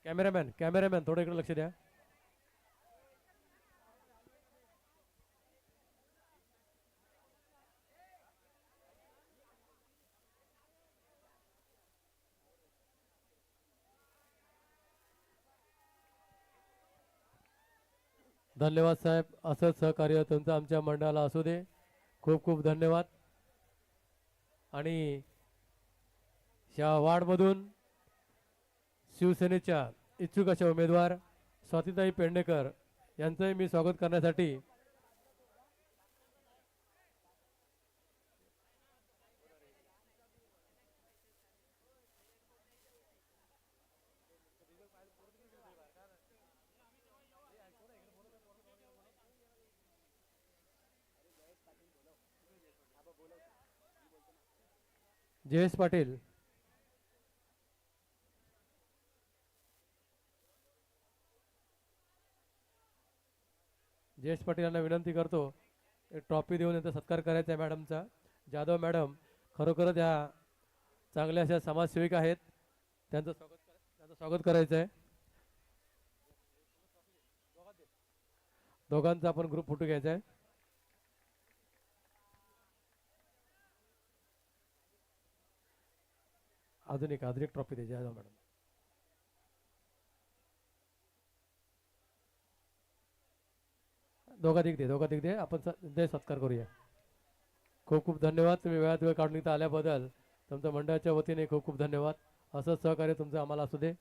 Cameraman थोडं इकडे लक्ष द्या. धन्यवाद साहेब, असंच सहकार्य तुमचं आमच्या मंडळाला असू दे. खूप खूप धन्यवाद. आणि या वार्डमधून शिवसेनेच्या इच्छुक अशा उमेदवार स्वातीताई पेडणेकर यांचंही मी स्वागत करण्यासाठी जयेश पाटील यांना विनंती करतो, एक ट्रॉफी देऊन यांचा सत्कार करायचा आहे मॅडमचा. जाधव मॅडम खरोखरच ह्या चांगल्या अशा समाजसेविका आहेत, त्यांचं स्वागत करायचं आहे. दोघांचा आपण ग्रुप फोटो घ्यायचा आहे. अजून एक ट्रॉफी द्यायची जाधव मॅडम. दोघात दे आपण सत्कार करूया. खूप खूप धन्यवाद. तुम्ही वेळात वेळ काढून इथं आल्याबद्दल तुमच्या मंडळाच्या वतीने खूप खूप धन्यवाद. असंच सहकार्य तुमचं आम्हाला असू दे.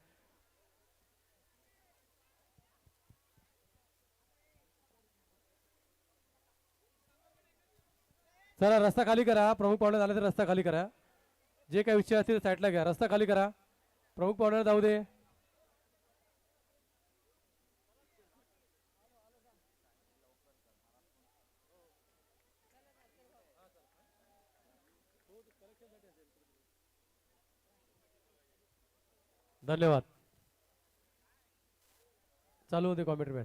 चला रस्ता खाली करा. प्रमुख पाहुणे झाले तर रस्ता खाली करा. जे काही विषय असतील साईडला घ्या. रस्ता खाली करा. प्रमुख पाहुण्याला जाऊ दे. धन्यवाद. चालू होते कॉमेंट मॅन.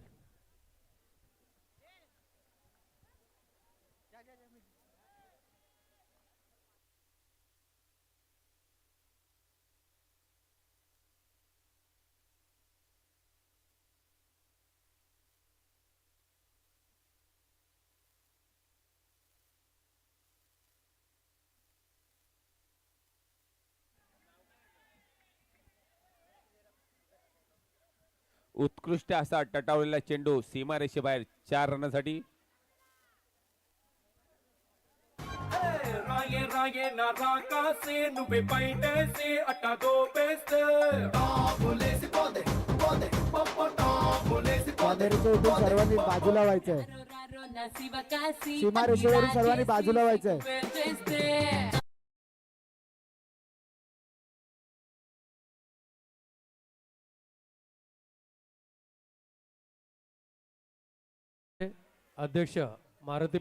उत्कृष्ट असा टटावलेला चेंडू सीमारेषेबाहेर 4 रनासाठी. सर्वांनी बाजूला व्हायचंय. सीमारेषेवरून सर्वांनी बाजूला व्हायचंय. अध्यक्ष मारुती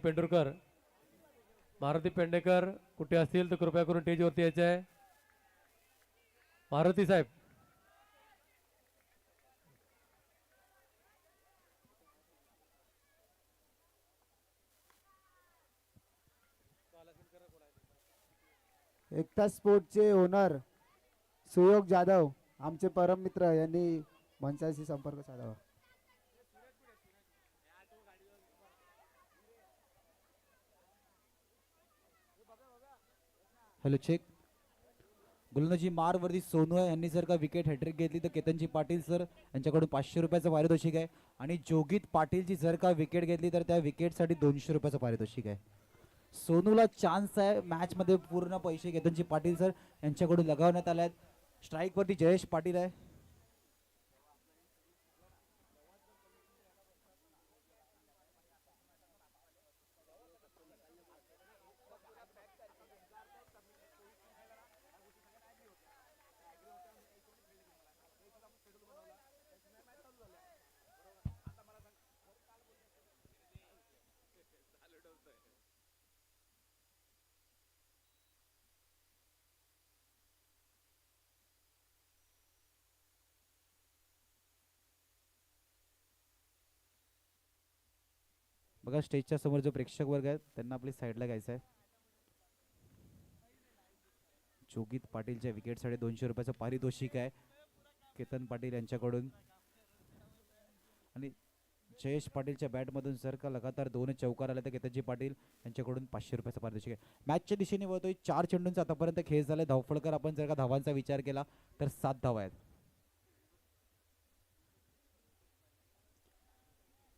पेंढेकर कुठे असतील तर कृपया करून स्टेजवरती यायचं आहे. मारुती साहेब. एकता स्पोर्टचे ओनर सुयोग जाधव आमचे परम मित्र यांनी मंचाशी संपर्क साधावा. Hello check. गोलंदाजी मारवरती सोनू आहे, यांनी जर का विकेट हॅट्रिक घेतली तर केतनजी पाटील सर यांच्याकडून 500 रुपयाचं पारितोषिक आहे. आणि जोगित पाटीलची जर का विकेट घेतली तर त्या विकेटसाठी 200 रुपयाचं पारितोषिक आहे. सोनूला चान्स आहे मॅचमध्ये. पूर्ण पैसे केतनजी पाटील सर यांच्याकडून लगावण्यात आले आहेत. स्ट्राईकवरती जयेश पाटील आहे. बघा स्टेजच्या समोर जो प्रेक्षक वर्ग आहे त्यांना आपली साईडला घ्यायचं आहे. जोगित पाटीलच्या विकेटसाठी 200 रुपयाचं पारितोषिक आहे. केतन पाटील यांच्याकडून आणि जयेश पाटीलच्या बॅटमधून जर का लगातार 2 चौकार आले तर केतनजी पाटील यांच्याकडून 500 रुपयाचा पारितोषिक आहे. मॅचच्या दिशेने वळतोय. 4 चेंडूंचा आतापर्यंत खेळ झालाय. धावफलकर आपण जर का धावांचा विचार केला तर 7 धावा आहेत.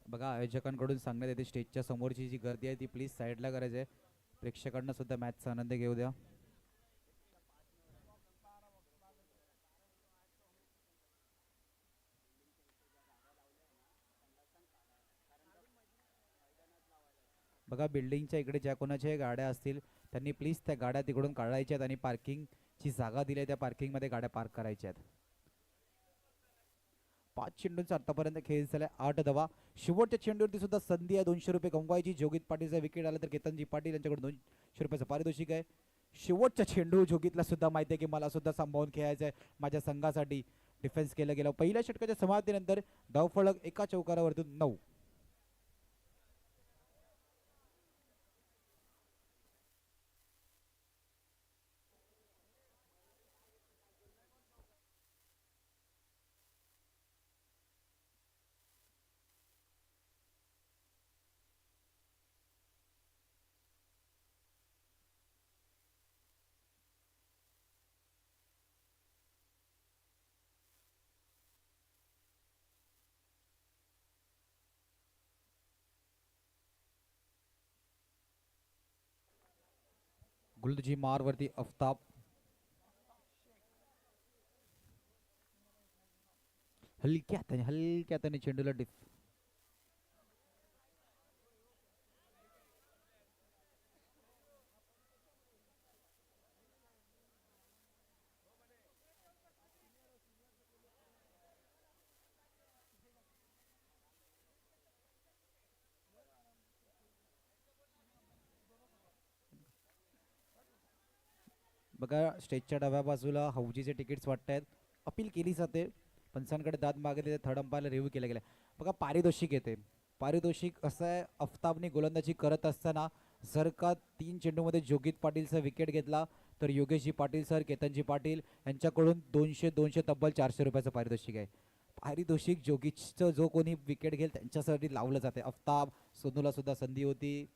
बघा आयोजकांकडून सांगण्यात येते स्टेजच्या समोरची जी गर्दी आहे ती प्लीज साईडला करायची आहे. प्रेक्षकांना सुद्धा मॅचचा आनंद घेऊ द्या. बघा बिल्डिंगच्या इकडे ज्या कोणाच्या गाड्या असतील त्यांनी प्लीज त्या गाड्या तिकडून काढायच्या आहेत आणि पार्किंगची जागा दिली आहे त्या पार्किंगमध्ये गाड्या पार्क करायच्या आहेत. 5 चेंडूंचा आतापर्यंत खेळ झालाय. 8 धावा. शेवटच्या चेंडूवरती सुद्धा संधी आहे 200 रुपये कमवायची. जोगित पाटीलचा विकेट आला तर केतनजी पाटील यांच्याकडून 200 रुपयाचं पारितोषिक आहे. शेवटचा चेंडू जोगितला सुद्धा माहिती आहे की मला सुद्धा सांभाळून खेळायचं आहे माझ्या संघासाठी. डिफेन्स केलं गेलं. पहिल्या षटकाच्या समाप्तीनंतर धावफलक एका चौकारावरतून 9. गुलजी मारवरती आफताब. हलक्या हाताने चेंडूला बघा स्टेजच्या डाव्या बाजूला हौजीचे तिकीट्स वाटत अपील केली जाते. पंचांकडे दाद मागितले थर्ड अंपायरला रिव्ह्यू केला गेला. बघा पारितोषिक येते. पारितोषिक असं आहे आफताबने गोलंदाजी करत असताना जर का 3 चेंडूमध्ये जोगित पाटीलचा विकेट घेतला तर योगेशजी पाटील सर केतनजी पाटील यांच्याकडून 200 तब्बल 400 रुपयाचं पारितोषिक आहे. पारितोषिक जोगितचं जो कोणी विकेट घेईल त्यांच्यासाठी लावलं जाते. आफताब सोनूला सुद्धा संधी होती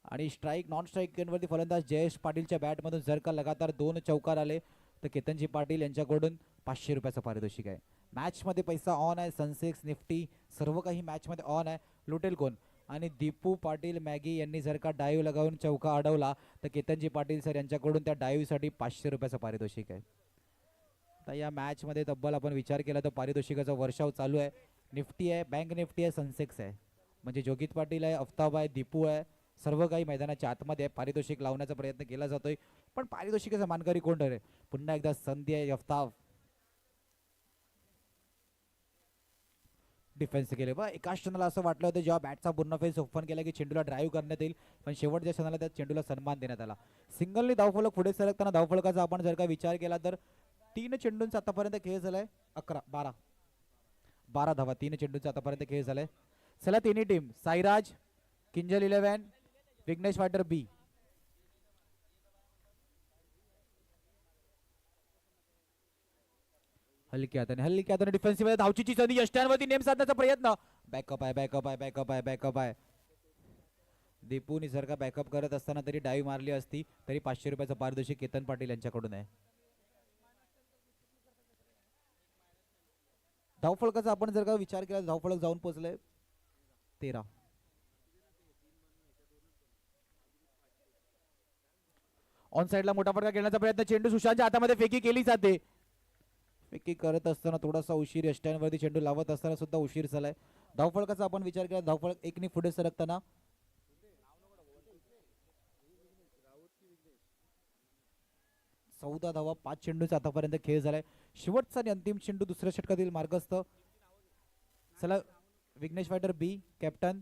आणि स्ट्राईक नॉन स्ट्राईक वरती फलंदाज जयेश पाटीलच्या बॅटमधून जर का लगातार 2 चौकार आले तर केतनजी पाटील यांच्याकडून 500 रुपयाचं पारितोषिक आहे. मॅचमध्ये पैसा ऑन आहे. सनसेक्स निफ्टी सर्व काही मॅचमध्ये ऑन आहे. लुटेल कोण? आणि दीपू पाटील मॅगी यांनी जर का डाईव्ह लगावून चौका अडवला तर केतनजी पाटील सर यांच्याकडून त्या डाईव्हसाठी 500 रुपयाचं पारितोषिक आहे. तर या मॅचमध्ये तब्बल आपण विचार केला तर पारितोषिकाचा वर्षाव चालू आहे. निफ्टी आहे, बँक निफ्टी आहे, सनसेक्स आहे. म्हणजे जोगित पाटील आहे, आफताब आहे, दीपू आहे, सर्व काही मैदानाच्या आतमध्ये पारितोषिक लावण्याचा प्रयत्न केला जातोय. पण पारितोषिकाचा मानकरी कोण ठरेल? पुन्हा एकदा संधी आहे. आफताब डिफेन्स केले. बघा एकाच क्षणाला असं वाटलं होतं जेव्हा बॅटचा पूर्ण फेस ओपन केला की चेंडूला ड्राईव्ह करण्यात येईल पण शेवटच्या क्षणाला त्या चेंडूला सन्मान देण्यात आला. सिंगलने धावफलक पुढे सरकताना धावफलकाचा आपण जर का विचार केला तर 3 चेंडूंचा आतापर्यंत खेळ झालाय. 12 धावा 3 चेंडूंचा आतापर्यंत खेळ झालाय. चला तिन्ही टीम साईराज किंजल 11 विघ्नेश फायटर बी. हलक्या हाताने डिफेन्सिव्ह धावचीची संधी यष्ट्यांवरती नेम साधण्याचा प्रयत्न. बॅकअप आहे. दीपूनी जर का बॅकअप करत असताना तरी डाईव्ह मारली असती तरी 500 रुपयाचं पारितोषिक केतन पाटील यांच्याकडून आहे. धावफलकाचा आपण जर का विचार केला धावफलक जाऊन पोहोचले 13. ऑन साइडला मोठा फटका खेळण्याचा प्रयत्न. चेंडू सुशांतच्या हातामध्ये फेकी केली जाते. फेकी करत असताना थोडासा उशीर यष्ट्यांवरती चेंडू लावत असताना सुद्धा उशीर झालाय. धावफलकाचा आपण विचार केला धावफलक 1 पुढे सरकताना 14 धावा 5 चेंडूचा आतापर्यंत खेळ झालाय. शेवटचा आणि अंतिम चेंडू दुसऱ्या षटकातील मार्गस्थ. चला विघ्नेश फायटर बी कॅप्टन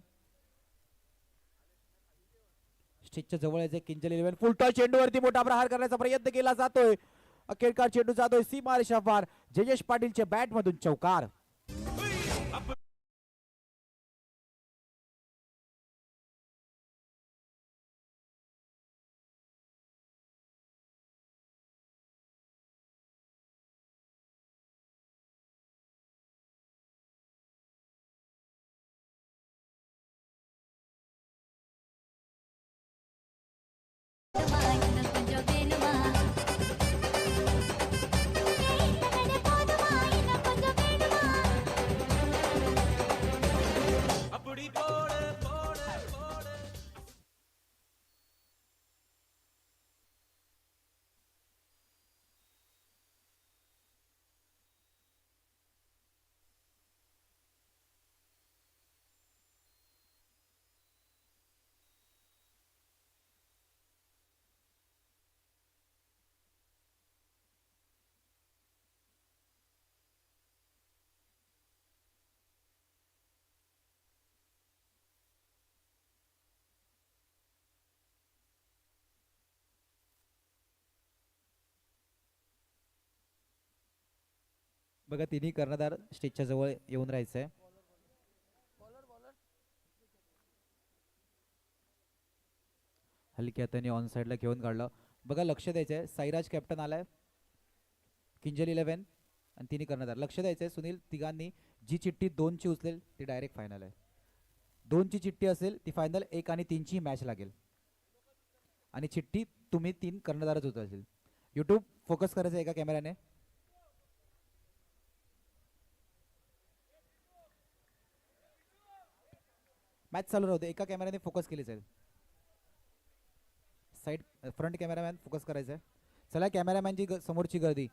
स्टेजच्या जवळ यायचे. किंजल 11 फुलटॉस चेंडूवरती मोठा प्रहार करण्याचा प्रयत्न केला जातोय. अखेरकार चेंडू जातोय सीमारेषा पार. जयेश पाटीलच्या बॅट मधून चौकार. बघा तिन्ही कर्णधार स्टेजच्या जवळ येऊन राहायचंय. हलक्या हाताने ऑन साईडला घेऊन काढलं. बघा लक्ष द्यायचंय, साईराज कॅप्टन आलाय, किंजल 11 आणि तिन्ही कर्णधार. लक्ष द्यायचंय सुनील, तिघांनी जी चिठ्ठी 2 ची उचलेल ती डायरेक्ट फायनल आहे. 2 ची चिठ्ठी असेल ती फायनल, 1 आणि 3 ची मॅच लागेल. आणि चिठ्ठी तुम्ही 3 कर्णधारच उचलतील. युट्यूब फोकस करायचं एका कॅमेऱ्याने. मॅच चालू राहते, एका कॅमेऱ्याने फोकस केली जाईल. साईड फ्रंट कॅमेरामॅन फोकस करायचंय. चला कॅमेरामॅनची समोरची गर्दी.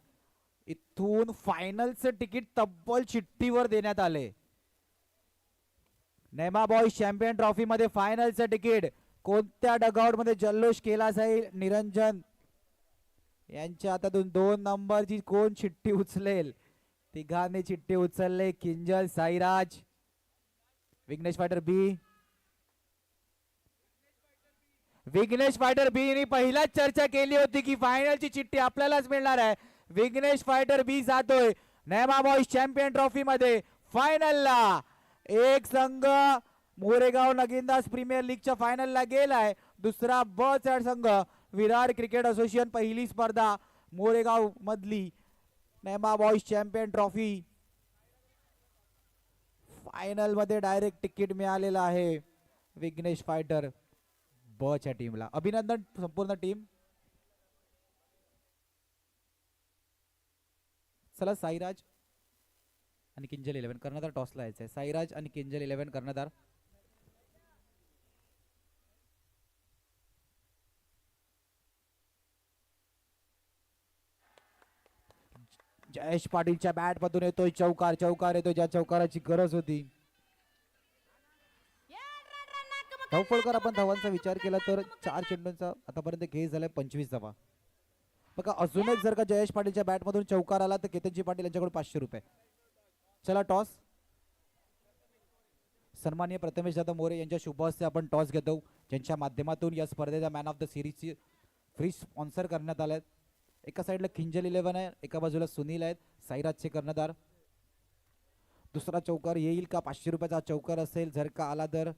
इथून फायनलचं तिकीट तब्बल चिठ्ठीवर देण्यात आले. नेमा बॉयज चॅम्पियन ट्रॉफी मध्ये फायनलचं तिकीट कोणत्या डगआउट मध्ये जल्लोष केला जाईल. निरंजन यांच्या हातातून 2 नंबरची कोण चिठ्ठी उचलेल. तिघांनी चिठ्ठी उचलले, किंजल, साईराज, विघ्नेश फायटर बी. विघ्नेश फायटर बी ने पहिलाच चर्चा केली होती की फायनलची चिठ्ठी आपल्यालाच मिळणार आहे. विघ्नेश फायटर बी जातोय नेमा बॉयज चॅम्पियन ट्रॉफी मध्ये फायनलला. एक संघ मोरेगाव नगिंदास प्रीमियर लीगच्या फायनलला गेलाय. दुसरा ब चा संघ विरार क्रिकेट असोसिएशन. पहिली स्पर्धा मोरेगाव मधली नेमा बॉयज चॅम्पियन ट्रॉफी फायनल मध्ये डायरेक्ट तिकीट मिळालेलं आहे विघ्नेश फायटर ब च्या टीमला. अभिनंदन संपूर्ण टीम. चला साईराज आणि किंजल 11 कर्णधार टॉसला यायचंय. साईराज आणि किंजल 11 कर्णधार. जयेश पाटीलच्या बॅट मधून येतोय चौकार. चौकार येतोय ज्या चौकाराची गरज होती. धावफळकर आपण धावांचा विचार केला तर 4 चेंडूंचा आतापर्यंत खेळ झालाय 25 धावा. बघा अजून एक जर का जयेश पाटीलच्या बॅट मधून चौकार आला तर केतनजी पाटील यांच्याकडून 500 रुपये. चला टॉस. सन्माननीय प्रथमेश जाधव मोरे यांच्या शुभ हस्ते आपण टॉस घेतो, ज्यांच्या माध्यमातून या स्पर्धेचा मॅन ऑफ द सिरीजची फ्री स्पॉन्सर करण्यात आलाय. एका साईडला किंजल 11 आहे, एका बाजूला सुनील आहेत साईराजचे कर्णधार. दुसरा चौकार येईल का? 500 रुपयाचा चौकार असेल. जर का आला तर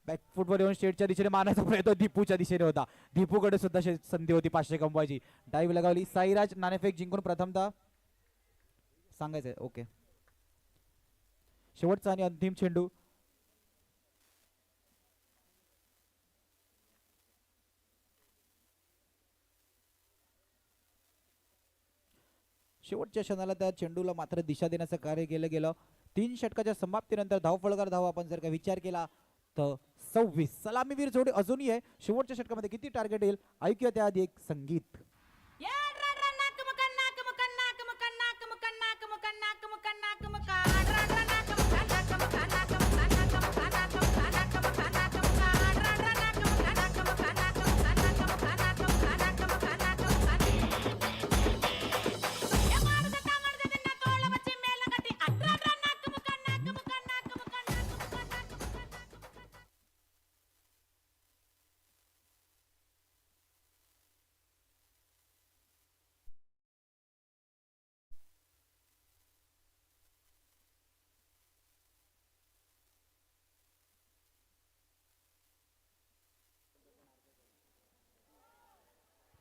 बॅकफुटवर येऊन स्टेटच्या दिशेने मारण्याचा प्रयत्न दीपूच्या दिशेने होता. दीपूकडे सुद्धा संधी होती 500 कमवायची. डाईव्ह लगावली. साईराज नाणेफेक जिंकून प्रथमतः सांगायचंय. ओके, शेवटचा आणि अंतिम चेंडू. शेवटच्या क्षणाला त्या चेंडूला मात्र दिशा देण्याचं कार्य केलं गेलं. 3 षटकाच्या समाप्तीनंतर धावफलकार धावा आपण जर का विचार केला तर 26. सलामीवीर जोडी अजूनही आहे. शेवटच्या षटकामध्ये किती टार्गेट येईल ऐकूया त्याआधी एक संगीत.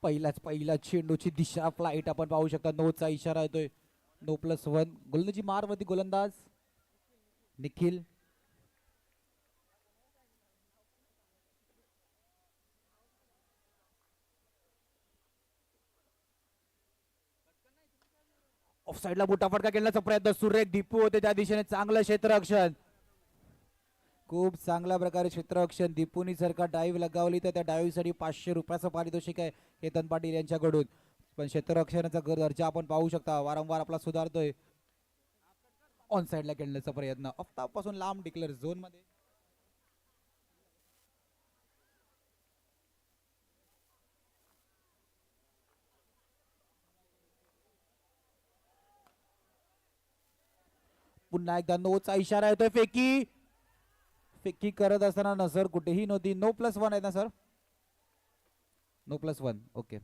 पहिला चेंडूची दिशा फ्लाइट आपण पाहू शकता. नोचा इशारा येतोय. नो +1. गोलंदाजी मारवरती गोलंदाज निखिल. ऑफ साईडला मोठा फटका खेळण्याचा प्रयत्न. सुरेख दीपू होते त्या दिशेने. चांगलं क्षेत्ररक्षण. खूप चांगल्या प्रकारे क्षेत्ररक्षण. दीपूनी जर का डाईव्ह लगावली तर त्या डाईव्हसाठी 500 रुपयाचं पारितोषिक आहे केतन पाटील यांच्याकडून. पण क्षेत्ररक्षणाचा दर्जा आपण पाहू शकता वारंवार आपला सुधारतोय. ऑन साईडला खेळण्याचा प्रयत्न. पासून लांब डिक्लेअर झोन मध्ये. पुन्हा एकदा नोचा इशारा येतोय. फेकी फेकी करत असताना नजर कुठेही नव्हती. नो +1 आहे ना सर? नो +1. ओके.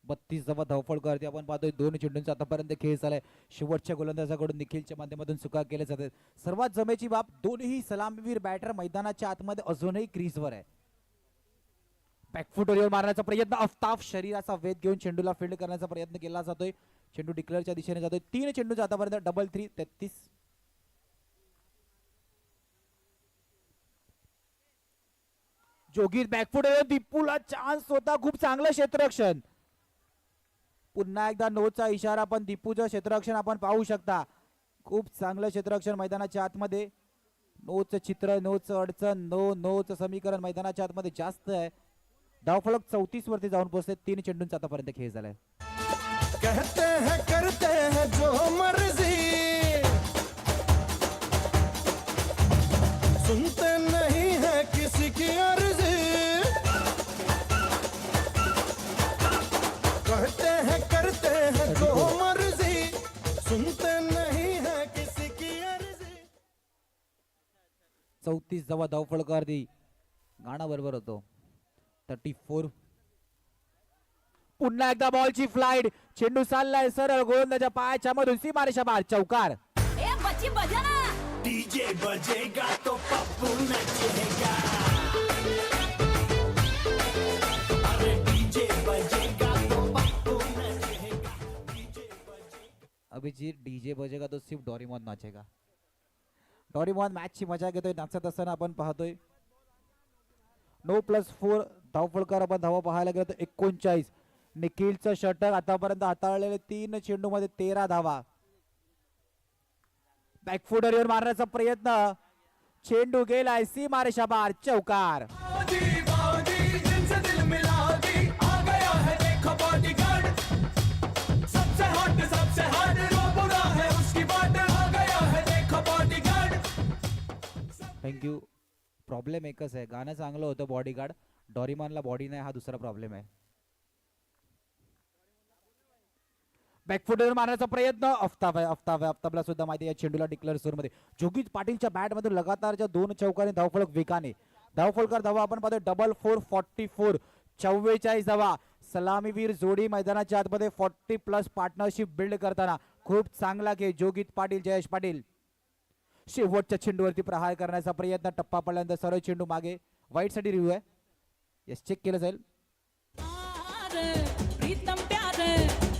32 धावा धावफळ करते. आपण पाहतोय 2 चेंडूंचा आतापर्यंत खेळ झालाय. शेवटच्या गोलंदाजाकडून निखिलच्या माध्यमातून चुका केल्या जातात. सर्वात जमेची बाब दोन्ही सलामीवीर बॅटर मैदानाच्या आतमध्ये अजूनही क्रीजवर आहे. बॅकफुटवर मारण्याचा प्रयत्न, आफ्ताब शरीराचा वेध घेऊन चेंडूला फील्ड करण्याचा प्रयत्न केला जातोय. चेंडू डिक्लेअरच्या दिशेने जातोय. 3 चेंडूचा आतापर्यंत डबल 3 33. जोगीर बॅकफुट, दीपूला चान्स होता. खूप चांगलं क्षेत्ररक्षण. पुन्हा एकदा नोचा इशारा, पण दीपूचं क्षेत्ररक्षण आपण पाहू शकता. खूप चांगलं क्षेत्ररक्षण मैदानाच्या आतमध्ये. नोचं चित्र, नोचं अडचण, नोचं समीकरण मैदानाच्या आतमध्ये जास्त आहे. धावफलक 34 वरती जाऊन पोहोचले. 3 चेंडूंचा आतापर्यंत खेळ झालाय. कहते हैं करते हैं जो मर्जी, सुनते नहीं है किसी की अर्जी, कहते हैं करते हैं जो मर्जी, सुनते नहीं है किसी की अर्जी. 34 धावा धावफलकावरती गाणं बरोबर होतो. 34. पुन्हा एकदा बॉलची फ्लाइट. चेंडू चाललाय सरळ गोलंदाजा पायाच्या मधून सीमारेषा बाहेर. चौकार. ए बच्ची बजा ना. डीजे बजेगा तो पप्पू नचेगा, अरे डीजे बजेगा तो पप्पू नचेगा, डीजे बजेगा. अभिजीत डीजे बजेगा तो सिर्फ डोरेमॉन नाचेगा. डोरेमॉन मॅचची मजा घेतोय. नाचत असताना आपण पाहतोय. 9+4 धावफलकार. आपण धावा पाहायला गेलो तर 39. निखिलचं षटक. आतापर्यंत हाताळलेले 3 चेंडू मध्ये 13 धावा. बॅकफुटर येऊन मारण्याचा प्रयत्न. चेंडू गेलाय सीमारेषा बाहेर. चौकार. बाजी बाजी जिनसे दिल मिला दी, आ गया है देखो बॉडीगार्ड, सबसे हॉट रो बुरा है उसकी बाट, आ गया है देखो बॉडीगार्ड. थँक्यू. प्रॉब्लेम एकच आहे, गाणं चांगलं होतं बॉडीगार्ड. डॉरीमॉनला बॉडी नाही, हा दुसरा प्रॉब्लेम आहे. बॅकफुटवर मारण्याचा प्रयत्न. अफ्ताबला सुद्धा माहिती आहे चेंडूला डिक्लेअर जोरमध्ये. जोगीत पाटीलच्या बॅट मधून लगातारच्या 2 चौकाने धावफलक वेगाने. धावफलकार धावा आपण पाहतोय. 4 44. 44 धावा. सलामीवीर जोडी मैदानाच्या आतमध्ये 40+ पार्टनरशिप बिल्ड करताना खूप चांगला खेळ. जोगीत पाटील, जयेश पाटील. शेवटच्या चेंडूवरती प्रहार करण्याचा प्रयत्न. टप्पा पडल्यानंतर सरळ चेंडू मागे. वाईट साठी रिव्ह्यू आहे. येस, चेक केलं जाईल. प्रीतम प्यारे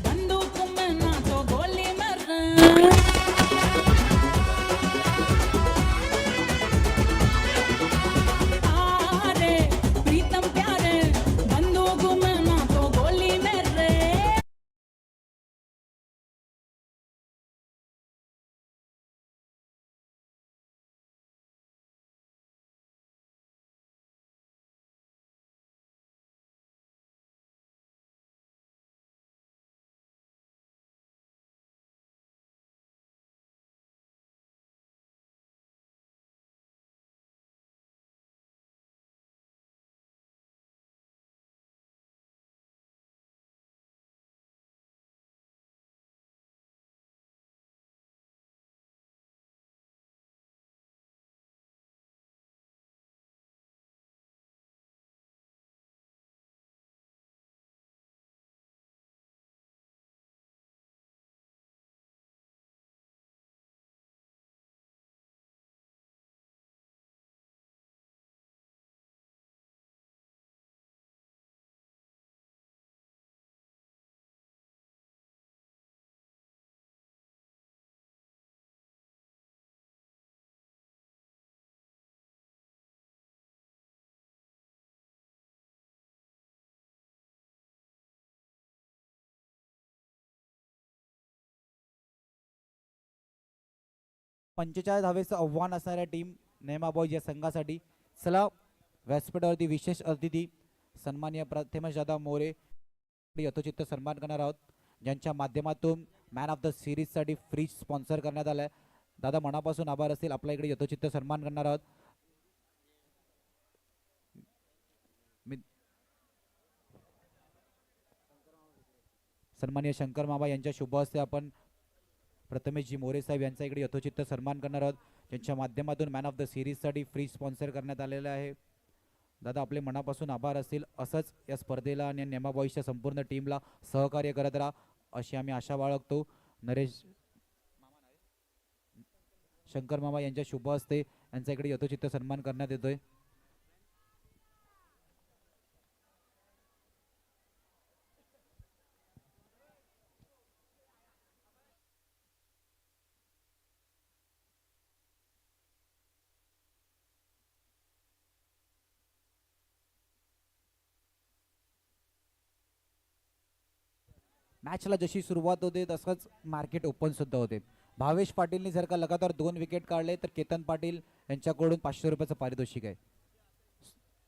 बंदूक में ना तो गोली मार. अरे प्रीतम प्यारे बंदूक में ना तो गोली मार. 45 धावेचं आव्हान असणाऱ्या टीम नेमा बॉयज या संघासाठी. चला, व्यासपीठावरती विशेष अतिथी सन्माननीय प्रथमेश दादा मोरे यथोचित्त सन्मान करणार आहोत, ज्यांच्या माध्यमातून मॅन ऑफ द सिरीज साठी फ्रीज स्पॉन्सर करण्यात आलाय. दादा मनापासून आभार असतील. आपल्या इकडे यथोचित्त सन्मान करणार आहोत. सन्माननीय शंकर मामा यांच्या शुभ हस्ते आपण प्रथमेशजी मोरे साहेब यांचा इकडे यथोचित्त सन्मान करणार आहोत, ज्यांच्या माध्यमातून मॅन ऑफ द सिरीज साठी फ्री स्पॉन्सर करण्यात आलेला आहे. दादा आपले मनापासून आभार असतील. असंच या स्पर्धेला आणि नेमा बॉईजच्या संपूर्ण टीमला सहकार्य करत राहा अशी आम्ही आशा बाळगतो. नरेश शंकर मामा यांच्या शुभ हस्ते यांचा इकडे यथोचित सन्मान करण्यात येतोय. मॅचला जशी सुरुवात होते तसंच मार्केट ओपन सुद्धा होते. भावेश पाटीलनी जर का लगातार 2 विकेट काढले तर केतन पाटील यांच्याकडून 500 रुपयाचं पारितोषिक आहे.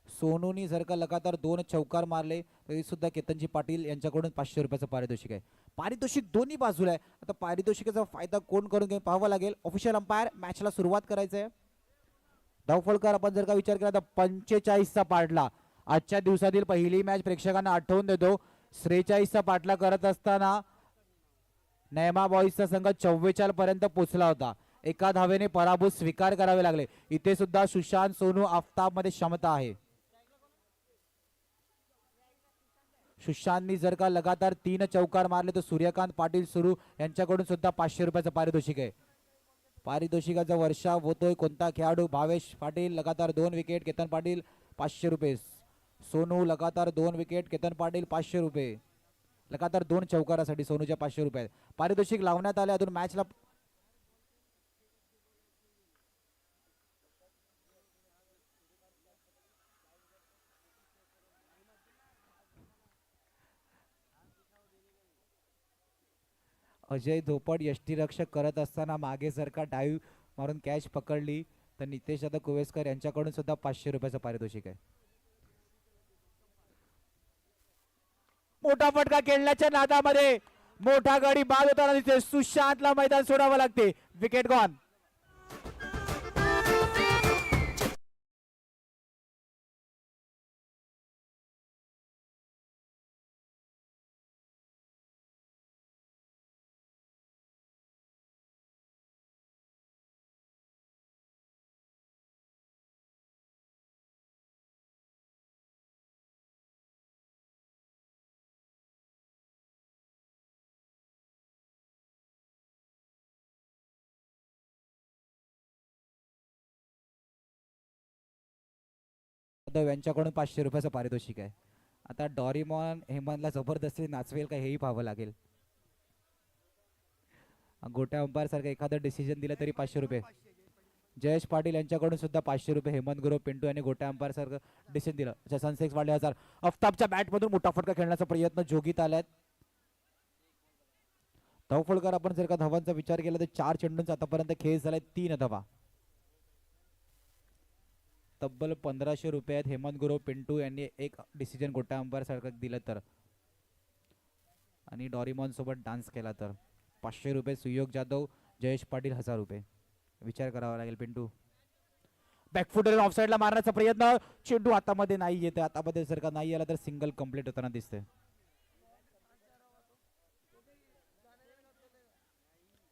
सोनूनी जर का लगातार 2 चौकार मारले तरी सुद्धा केतनजी पाटील यांच्याकडून 500 रुपयाचं पारितोषिक आहे. पारितोषिक दोन्ही बाजूला आहे. आता पारितोषिकाचा फायदा कोण करून घेईल पाहावं लागेल. ऑफिशियल अंपायर मॅचला सुरुवात करायचं आहे. धावफलकर आपण जर का विचार केला तर 45चा पाडला. आजच्या दिवसातील पहिली मॅच प्रेक्षकांना आठवून देतो. 43चा पाठला करत असताना नेमा बॉईजचा संघ 44 पर्यंत पोहोचला होता. एका धावेने पराभूत स्वीकार करावे लागले. इथे सुद्धा सुशांत सोनू आफ्ताब मध्ये क्षमता आहे. सुशांतनी जर का लगातार 3 चौकार मारले तर सूर्यकांत पाटील सुरू यांच्याकडून सुद्धा 500 रुपयाचं पारितोषिक आहे. पारितोषिकाचा वर्षाव होतोय. कोणता खेळाडू? भावेश पाटील लगातार 2 विकेट, केतन पाटील 500 रुपये. सोनू लगातार 2 विकेट, केतन पाटील 500 रुपये. लगातार 2 चौकारासाठी सोनूच्या 500 रुपये. पारितोषिक लावण्यात आले. अजून मॅचला अजय धोपड यष्टीरक्षक करत असताना मागे जर का डाईव्ह मारून कॅच पकडली तर नितेश दादा कुवेसकर यांच्याकडून सुद्धा 500 रुपयाचं पारितोषिक आहे. मोठा फटका खेळण्याच्या नादामध्ये मोठा गडी बाद होताना दिसते. सुशांतला मैदान सोडावं लागते. Wicket gone. यांच्याकडून 500 रुपयाचं पारितोषिक आहे. आता डॉरीमॉन हेमंतला जबरदस्ती नाचवेल का हेही पाहावं लागेल. गोट्या अंपायर सारखं एखादं डिसिजन दिलं तरी 500 रुपये. जयेश पाटील यांच्याकडून सुद्धा 500 रुपये. हेमंत गुरव पिंटू यांनी गोट्या अंपायर सारखं डिसिजन दिलं. सनसेक्स वाढले 1000. अफ्ताबच्या बॅट मधून मोठा फटका खेळण्याचा प्रयत्न जोगीत आल्यात. धावफलकर आपण जर का धावांचा विचार केला तर 4 चेंडूंचा आतापर्यंत खेळ झालाय. 3 धावा. तब्बल 1500 रुपयात हेमंत गुरव पिंटू यांनी एक डिसिजन गोट्या अंपायर सारखं दिलं तर आणि डॉरीमॉन सोबत डान्स केला तर 500 रुपये. सुयोग जाधव, जयेश पाटील 1000 रुपये. विचार करावा लागेल. पिंटू बॅकफुट ऑफ साईडला मारण्याचा प्रयत्न. चेंडू हातामध्ये नाही येते. हातामध्ये जर का नाही आला तर सिंगल कंप्लीट होताना दिसते.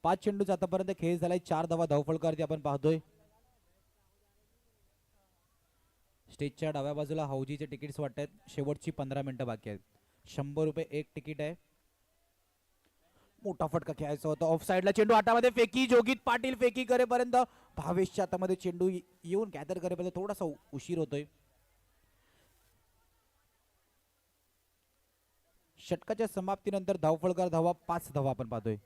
5 चेंडूचा आतापर्यंत खेळ झालाय. 4 धावा धावफलकर आपण पाहतोय. स्टेजच्या डाव्या बाजूला हौजीचे तिकीट्स वाटतात. शेवटची 15 मिनिटं बाकी आहेत. 100 रुपये एक तिकीट आहे. मोठा फटका खेळायचा होता. ऑफ साईडला चेंडू हातामध्ये फेकी. जोगीत पाटील फेकी करेपर्यंत भावेशच्या हातामध्ये चेंडू येऊन गॅदर करेपर्यंत थोडासा उशीर होतोय. षटकाच्या समाप्तीनंतर धावफलकर धावा 5 धावा आपण पाहतोय.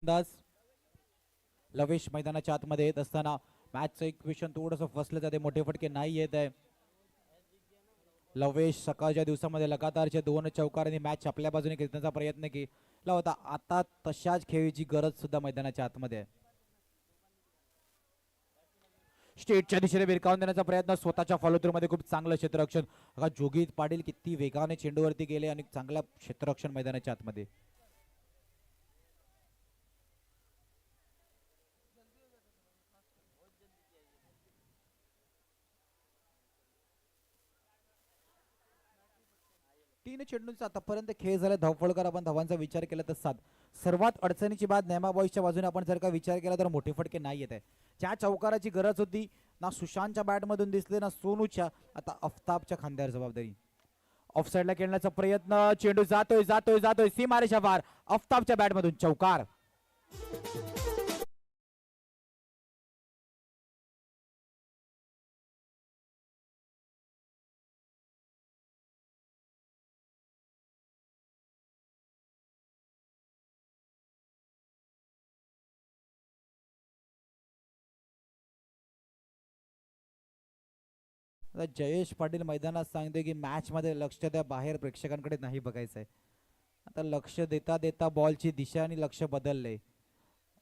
अंदाज लवेश मैदानाच्या आतमध्ये येत असताना मॅचचं इक्वेशन थोडंसं फसलं जाते, मोठे फटके नाही येत आहे. लवेश सकाळच्या दिवसामध्ये लगातारचे 2 चौकारांनी मॅच आपल्या बाजूने खेचण्याचा प्रयत्न केला होता. आता तशाच खेळीची गरज सुद्धा मैदानाच्या आतमध्ये आहे. स्टेटच्या दिशेने भिरकावून देण्याचा प्रयत्न, स्वतःच्या फॉलो थ्रू मध्ये खूप चांगलं क्षेत्ररक्षण. बघा जोगित पाटील किती वेगाने चेंडूवरती गेले आणि चांगलं क्षेत्ररक्षण मैदानाच्या आतमध्ये. तीन चेंडूंचा आतापर्यंत खेळ झाला. धावफळकर आपण धावांचा विचार केला तर 7. सर्वात अडचणीची बात नेमा बॉईजच्या बाजूने आपण जर का विचार केला तर मोठे फटके नाही येत आहे. ज्या चौकाराची गरज होती ना सुशांतच्या बॅटमधून दिसले ना सोनूच्या, आता अफ्ताबच्या खांद्यावर जबाबदारी. ऑफसाईडला खेळण्याचा प्रयत्न, चेंडू जातोय जातोय जातोय सीमारेषा पार. अफ्ताबच्या बॅटमधून चौकार. आता जयेश पाटील मैदानात सांगते की मॅच मध्ये लक्ष द्या, बाहेर प्रेक्षकांकडे नाही बघायचंय. आता लक्ष देता देता बॉलची दिशा आणि लक्ष बदलले.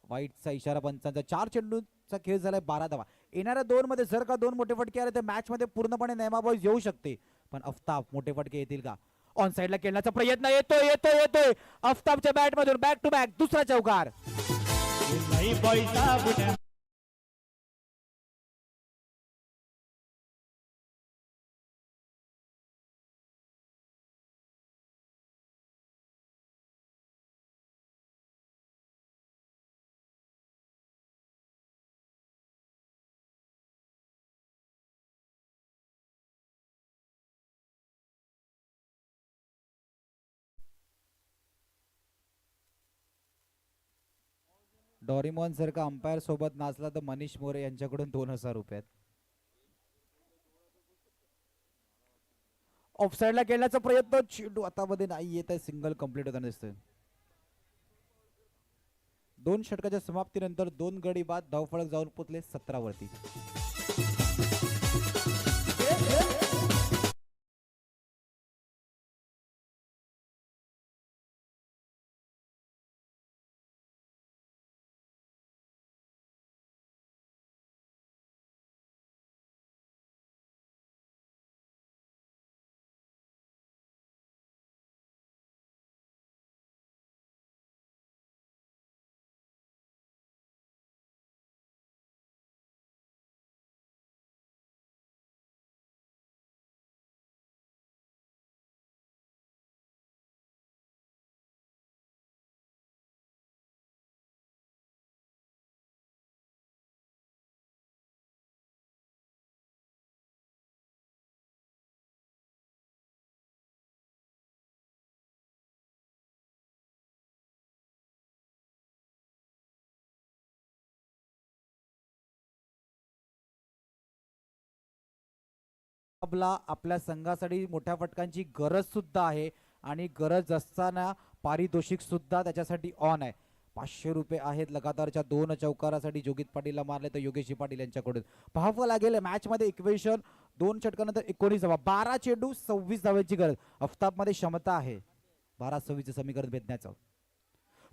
वाईटचा इशारा पंचांचा. 4 चेंडूचा खेळ झालाय, 12 धावा. येणाऱ्या 2 मध्ये जर का 2 मोठे फटके आले तर मॅच मध्ये पूर्णपणे नेमा बॉईज येऊ शकते, पण अफ्ताब मोठे फटके येतील का? ऑन साइडला खेळण्याचा प्रयत्न, येतोय येतोय येतोय अफ्ताबच्या बॅट मधून बॅक टू बॅक दुसरा चौकार. डॉरिमॉन जर का अंपायर सोबत नाचला तर मनीष मोरे यांच्याकडून 2000 रुपये. ऑफसाईडला खेळण्याचा प्रयत्न, चेंडू आता मध्ये नाही येत आहे, सिंगल कंप्लीट होताना दिसतोय. 2 षटकाच्या समाप्तीनंतर 2 गडी बाद, धावफलक जाऊन पोचले 17 वरती. आपल्या संघासाठी मोठ्या फटकांची गरज सुद्धा आहे आणि गरज असताना पारितोषिक सुद्धा त्याच्यासाठी ऑन आहे. 500 रुपये आहेत लगातारच्या 2 चौकारासाठी. जोगित पाटीलला मारले तर योगेश पाटील यांच्याकडून पाहावं लागेल. मॅच मध्ये इक्वेशन 2 षटकानंतर 19 धावा, 12 चेंडू 26 धावांची गरज. अफ्ताब मध्ये क्षमता आहे 12-26 समीकरण भेदण्याचं.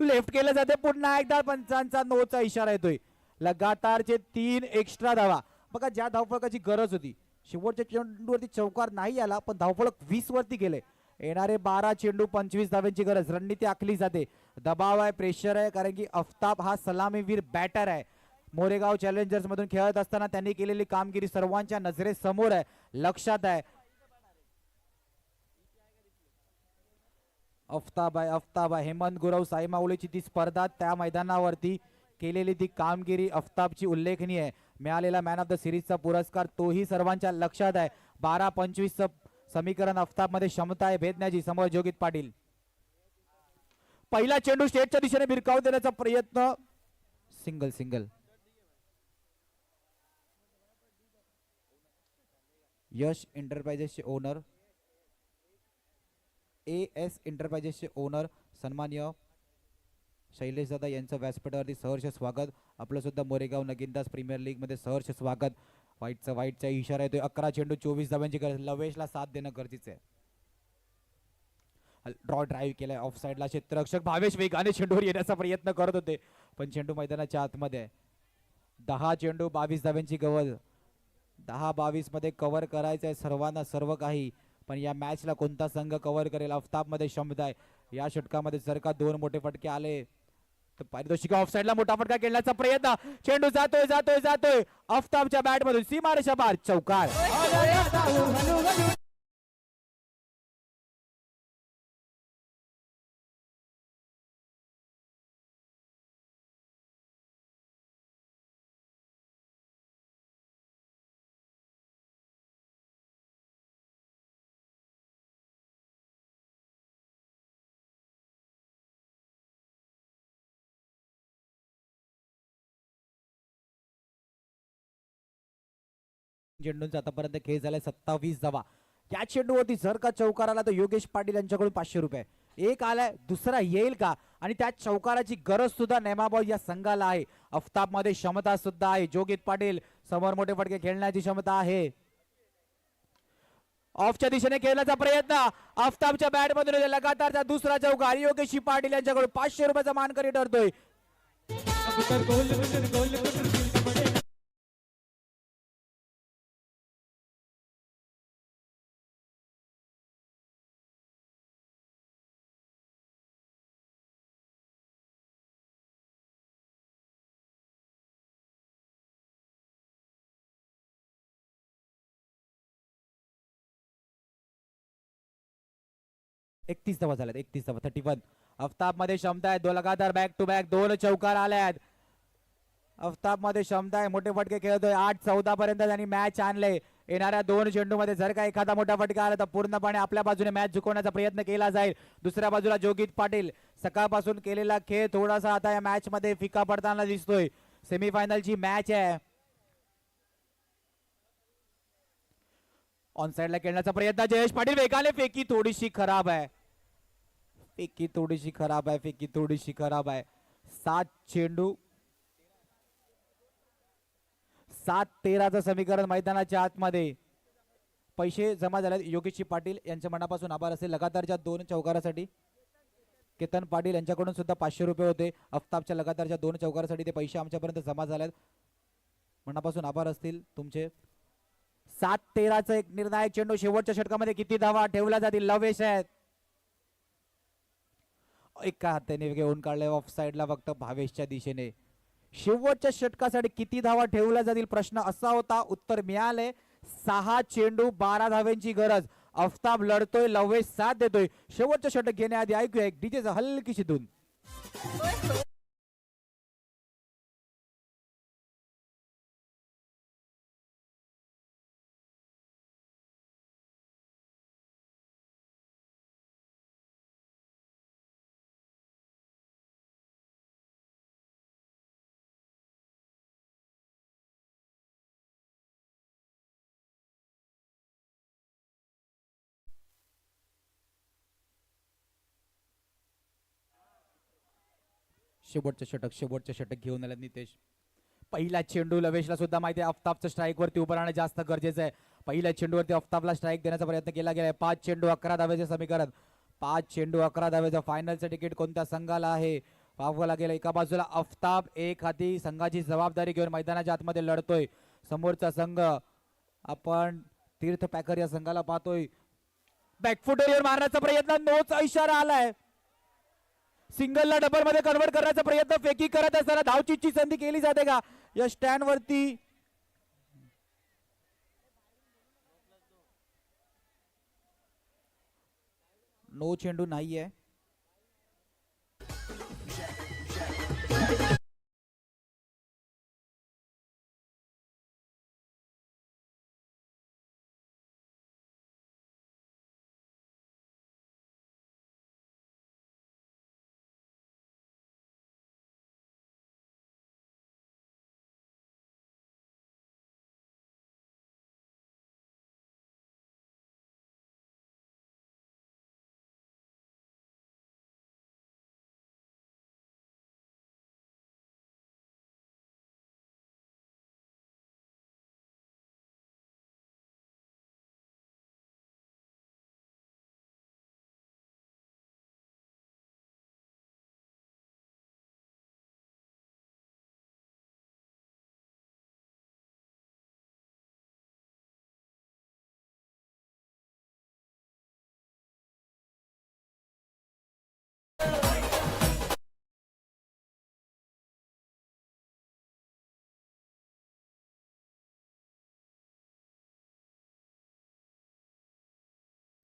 लेफ्ट केलं जाते, पुन्हा एकदा पंचांचा नोचा इशारा येतोय. लगातारचे 3 एक्स्ट्रा धावा. बघा ज्या धावफलकाची गरज होती, शेवटच्या चेंडूवरती चौकार नाही आला पण धावफलक 20 वरती गेले. येणारे 12 चेंडू 25 धाव्यांची गरज. रणनीती आखली जाते, दबाव आहे, प्रेशर आहे, कारण की अफ्ताब हा सलामीवीर बॅटर आहे. मोरेगाव चॅलेंजर्स मधून खेळत असताना त्यांनी केलेली कामगिरी सर्वांच्या नजरेसमोर आहे, लक्षात आहे. अफ्ताब आहे. हेमंत गुरव साईमाऊलीची ती स्पर्धा, त्या मैदानावरती केलेली ती कामगिरी अफ्ताबची उल्लेखनीय आहे. मिळालेला मॅन ऑफ द सिरीजचा पुरस्कार तोही सर्वांच्या लक्षात आहे. 12-25 समीकरण अफ्ताब मध्ये क्षमता आहे भेदण्याची. समोर जोगित पाटील. पहिला चेंडू स्टेटच्या दिशेने भिरकावून देण्याचा प्रयत्न, सिंगल. यश एंटरप्राइजेसचे ओनर, AS एंटरप्राइजेसचे ओनर सन्मान्य शैलेश दादा यांचं व्यासपीठावरती सहर्ष स्वागत. आपलं सुद्धा मोरेगाव नगिनदास प्रीमियर लीग मध्ये सहर्ष स्वागत. वाईटचा इशारा येतोय. 11 चेंडू 24 धावांची गरज. लवेशला साथ देणं गरजेचं आहे. ड्रॉ ड्राईव्ह केलाय ऑफ साईडला. क्षेत्ररक्षक भावेश वेगाने चेंडूवर येण्याचा प्रयत्न करत होते पण चेंडू मैदानाच्या आतमध्ये आहे. 10 चेंडू 22 धावांची गवल. 10-22 मध्ये कव्हर करायचं आहे सर्वांना सर्व काही. पण या मॅचला कोणता संघ कव्हर करेल? आफताबमध्ये क्षमता आहे. या षटकामध्ये जर का 2 मोठे फटके आले तर पारितोषिक. ऑफ साईडला मोठा फटका खेळण्याचा प्रयत्न. चेंडू जातोय आफताबच्या बॅट मधून सीमारेषा पार. चौकार. चेंडूंचा आतापर्यंत खेळ झालाय 27 धावा. या चेंडूवरती जर का चौकार आला तर योगेश पाटील यांच्याकडून 500 रुपये. एक आलाय, दुसरा येईल का? आणि त्या चौकाराची गरज सुद्धा नेमाबाऊ या संघाला आहे. आफताब मध्ये क्षमता सुद्धा आहे. जोगित पाटील समोर मोठे फटके खेळण्याची क्षमता आहे. ऑफच्या दिशेने खेळण्याचा प्रयत्न. आफताबच्या बॅट मधून लगातारचा दुसरा चौकार. योगेश पाटील यांच्याकडून 500 रुपयाचा मानकरी ठरतोय. एकतीस धावा झाल्यात. 31 धावा 31. आफताब मध्ये क्षमता आहे. लगातार बॅक टू बॅक 2 चौकार आल्यात. आफताब मध्ये क्षमता आहे. मोठे फटके खेळतोय. 8-14 पर्यंत त्यांनी मॅच आणले. येणाऱ्या 2 चेंडू मध्ये जर का एखादा मोठा फटका आला तर पूर्णपणे आपल्या बाजूने मॅच जिंकवण्याचा प्रयत्न केला जाईल. दुसऱ्या बाजूला जोगित पाटील. सकाळपासून केलेला खेळ थोडासा आता या मॅच मध्ये फिका पडताना दिसतोय. सेमीफायनलची मॅच आहे. ऑन साइडला खेळण्याचा प्रयत्न. जयेश पाटील वेगाने. फेकी थोडीशी खराब आहे. 7 चेंडू 7-13चं समीकरण मैदानाच्या आतमध्ये. पैसे जमा झाले. योगेश पाटील यांच्या मनापासून आभार असेल लगातारच्या 2 चौकारासाठी. केतन पाटील यांच्याकडून सुद्धा 500 रुपये होते. आफताबच्या लगातारच्या 2 चौकारासाठी ते पैसे आमच्यापर्यंत जमा झालेत. मनापासून आभार असतील तुमचे. 7-13चा एक निर्णायक चेंडू. शेवटच्या षटकामध्ये किती धावा ठेवल्या जातील? लवेश आहेत. एका हाताने घेऊन काढले ऑफ साइडला फक्त भावेशच्या दिशेने. शेवटच्या षटकासाठी किती धावा ठेवल्या जातील प्रश्न असा होता. उत्तर मिळाले. 6 चेंडू 12 धाव्यांची गरज. आफताब लढतोय. लवेश साथ देतोय. शेवटच्या षटक घेण्याआधी ऐकूया एक डीजेचा हलकीशी धून. शेवटचं षटक घेऊन आला नितेश. पहिला चेंडू लवेशला सुद्धा माहिती आहे आफताबचं स्ट्राईक वरती उभं राहणं जास्त गरजेचं आहे. पहिल्या चेंडूवरती आफताबला स्ट्राईक देण्याचा प्रयत्न केला गेलाय. 5 चेंडू 11 धावेचे समीकरण. 5 चेंडू 11 धावेचं फायनलचं तिकीट कोणत्या संघाला आहे पाहावं लागेल. एका बाजूला आफताब एक हाती संघाची जबाबदारी घेऊन मैदानाच्या आतमध्ये लढतोय. समोरचा संघ आपण तीर्थ पॅकर या संघाला पाहतोय. बॅकफुटवर मारण्याचा प्रयत्न. नोचा इशारा आलाय. सिंगलला डबल मध्ये कन्वर्ट करण्याचा प्रयत्न. फेकी करत असताना धावचीची संधी केली जाते का या स्टँड वरती? नो चेंडू नाहीये.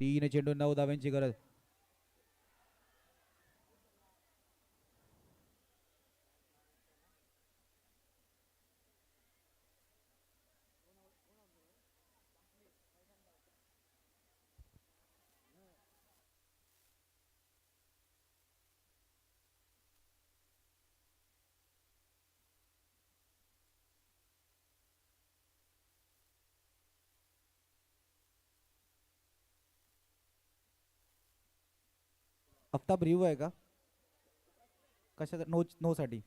3 चेंडू 9 धावांची गरज. आफताब रिव्ह्यू आहे का कशा नो नो साठी.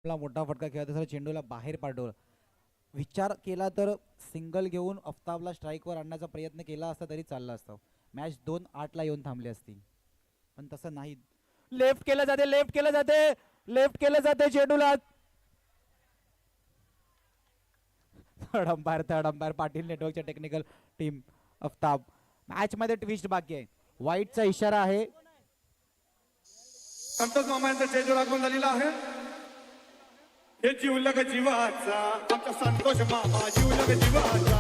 मोठा फटका खेळत असताना चेंडूला बाहेर पाठवलं. विचार केला तर सिंगल घेऊन आफताबला स्ट्राईकवर आणण्याचा प्रयत्न केला असता तरी चालला असतं. मॅच 2-8 येऊन थांबली असती पण तसं नाही. लेफ्ट केलं जाते लेफ्ट केलं जाते लेफ्ट केलं जाते चेंडूला. थर्ड अंपायर पाटील नेटवर्कच्या टेक्निकल टीम. आफताब मॅच मध्ये ट्विस्ट बाकी आहे. वाईटचा इशारा आहे. संतोष मामा यांचा चेंडू लागून झालेला आहे. हे जीवलग जीवाचा आमचा संतोष मामा जीवलग जीवाचा.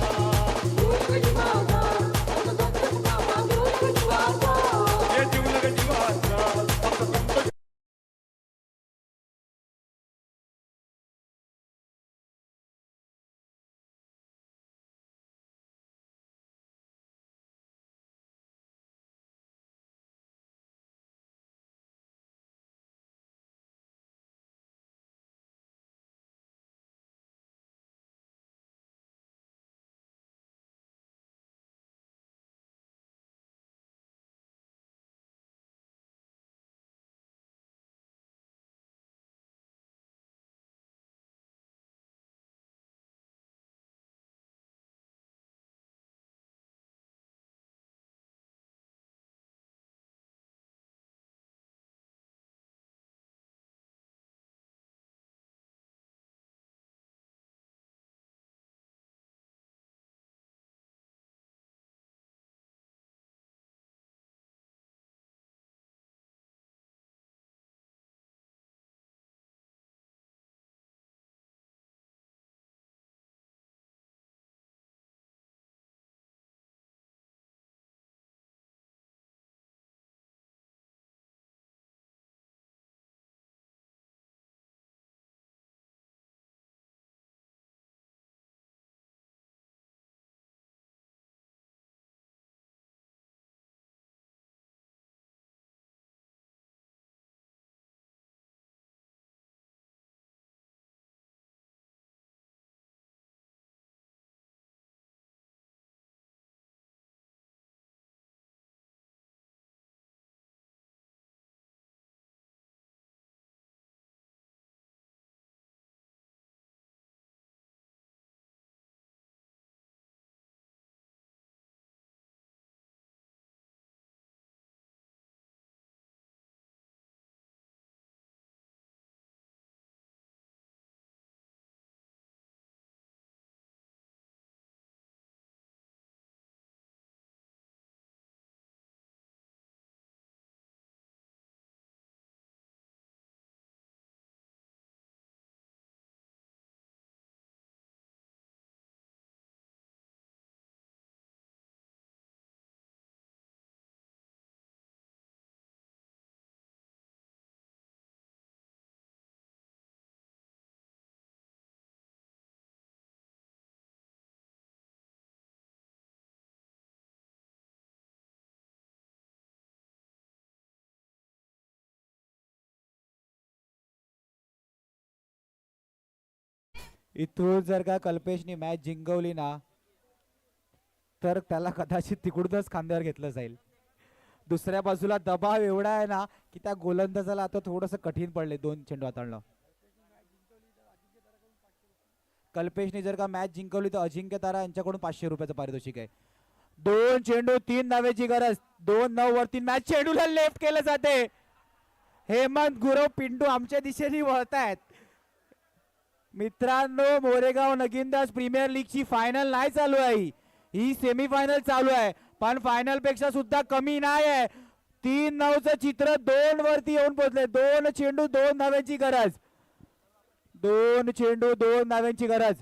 इथून जर का कल्पेशनी मॅच जिंकवली ना तर त्याला कदाचित तिकडूनच खांद्यावर घेतलं जाईल. दुसऱ्या बाजूला दबाव एवढा आहे ना की त्या गोलंदाजाला आता थोडंसं कठीण पडले 2 चेंडू हाताळणं. कल्पेशने जर का मॅच जिंकवली तर अजिंक्य तारा यांच्याकडून 500 रुपयाचं पारितोषिक आहे. 2 चेंडू 3 धावेची गरज. 2-9 वरती मॅच चेंडूला लेफ्ट केलं जाते. हेमंत गुरव पिंटू आमच्या दिशेने वळतायत. मित्रांनो मोरेगाव नगीनदास प्रीमियर लीगची फायनल नाही चालू आहे, ही सेमीफायनल चालू आहे. पण फायनल पेक्षा सुद्धा कमी नाही आहे. 3-9चं चित्र 2 वरती येऊन पोहोचले. 2 चेंडू 2 धाव्यांची गरज. 2 चेंडू 2 धाव्यांची गरज.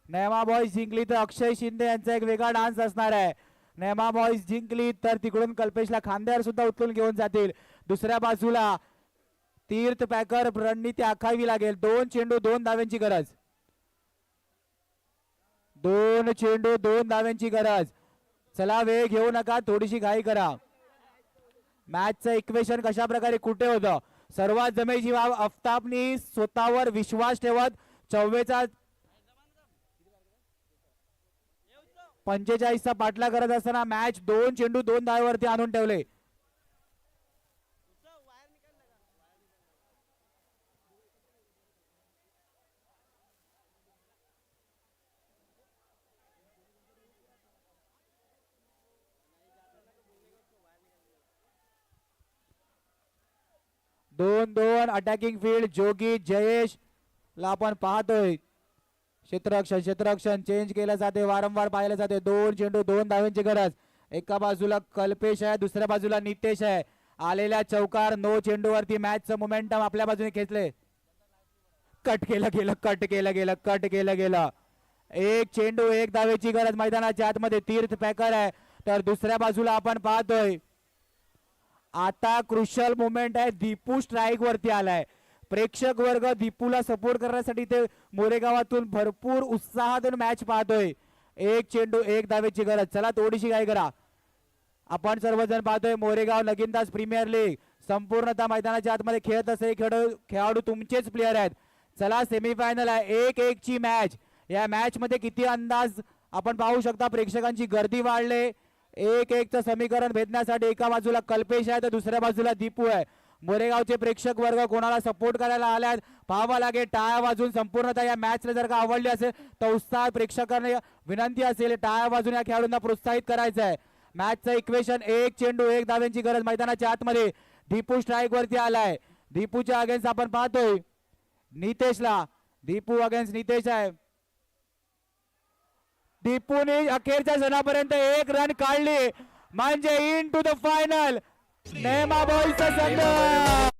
नेमा बॉईज जिंकली तर अक्षय शिंदे यांचा एक वेगळा डान्स असणार आहे. नेमा बॉईज जिंकली तर तिकडून कल्पेशला खांद्यावर सुद्धा उचलून घेऊन जातील. दुसऱ्या बाजूला तीर्थ पॅकर रणनीती आखावी लागेल. 2 चेंडू 2 धाव्यांची गरज. 2 चेंडू 2 धाव्यांची गरज. चला वेळ घेऊ नका, थोडीशी घाई करा. मॅचचं इक्वेशन कशा प्रकारे कुठे होतं. सर्वात जमेची वाव आफताबनी स्वतःवर विश्वास ठेवत 45चा पाठला करत असताना मॅच 2 चेंडू 2 धावेवरती आणून ठेवले. दोन अटॅकिंग फील्ड. जोगी जयेश ला आपण पाहतोय. क्षेत्ररक्षण चेंज केलं जाते, वारंवार पाहिलं जाते. 2 चेंडू 2 धाव्यांची गरज. एका बाजूला कल्पेश आहे, दुसऱ्या बाजूला नितेश आहे. आलेल्या चौकार 9 चेंडूवरती मॅचचं मोमेंटम आपल्या बाजूने खेचले. कट केलं गेलं. 1 चेंडू 1 धावेची गरज. मैदानाच्या आतमध्ये तीर्थ पॅकर आहे, तर दुसऱ्या बाजूला आपण पाहतोय आता क्रुशल मोमेंट आहे. दीपू स्ट्राईक वरती आलाय. प्रेक्षक वर्ग दीपूला सपोर्ट करण्यासाठी ते मोरेगावातून भरपूर उत्साहातून मॅच पाहतोय. 1 चेंडू 1 धावेची गरज. चला थोडीशी काय करा. आपण सर्वजण पाहतोय मोरेगाव नगीनदास प्रीमियर लीग संपूर्णतः मैदानाच्या आतमध्ये खेळत असे खेळाडू तुमचेच प्लेयर आहेत. चला सेमीफायनल आहे. 1-1 ची मॅच. या मॅच मध्ये किती अंदाज आपण पाहू शकता. प्रेक्षकांची गर्दी वाढले. 1-1चं समीकरण भेदण्यासाठी एका बाजूला कल्पेश आहे तर दुसऱ्या बाजूला दीपू आहे. मोरेगावचे प्रेक्षक वर्ग कोणाला सपोर्ट करायला आल्यात पाहावा लागेल. टाळ्या वाजून संपूर्णतः या मॅचला जर का आवडली असेल तर उत्साह प्रेक्षकांना विनंती असेल टाळ्या वाजून या खेळाडूंना प्रोत्साहित करायचं आहे. मॅचचं इक्वेशन 1 चेंडू 1 धाव्यांची गरज. मैदानाच्या आतमध्ये दीपू स्ट्राईक वरती आलाय. दीपूच्या अगेन्स्ट आपण पाहतोय नितेशला. दीपू अगेन्स्ट नितेश आहे. दीपूने अखेरच्या क्षणापर्यंत 1 रन काढली म्हणजे इन टू द फायनल. नेमा बॉईजचा संघ